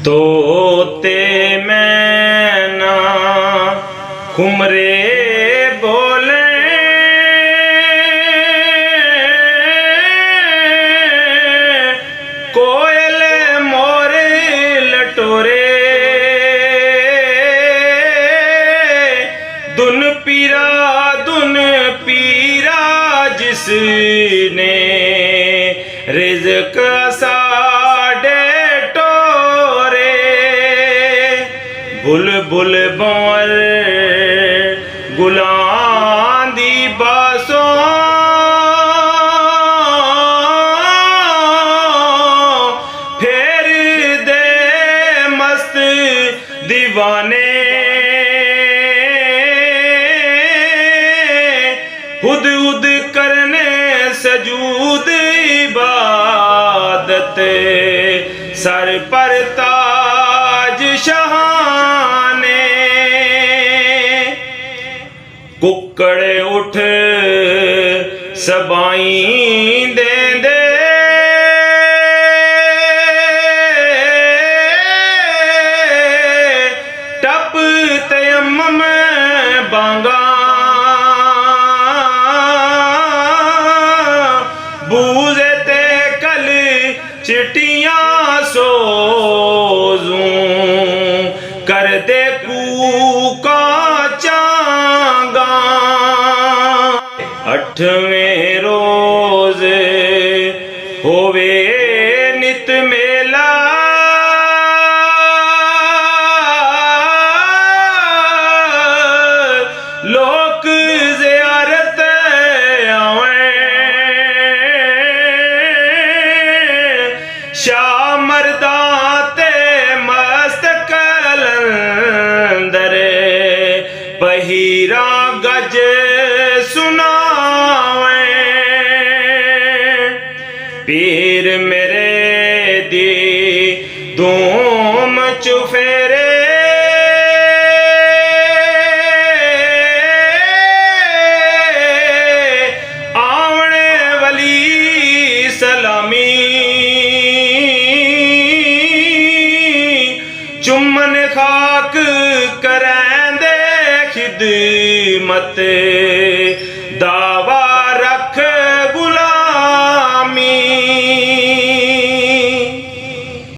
तोते मैना खुमरे बोले, कोयल मोर लटोरे, दुन पीरा जिसने रिज़्क़ साडे टोरे। बुलबुल बोल गुलां दी बासों, फेर दे मस्त दीवाने, हुद हुद करने सजूद इबादत, सर पर ताज शहाने। कुक्कड़ उठ सबाई दे दे, टप तयम्मुम बांगा, बूज़े ते कल चिटियां सोजूं, कर दे कूका चांगा। 8वें रोज होवे नित मेला, लोक ज़ियारत आवे, शाह मर्दा ते मस्त कलंदर, पहिरा गज सुनावे। पीर मेरे दी धूम चुफेरे, आवने वली सलामी, चुम्मन खाक करेंदे खिदमत दा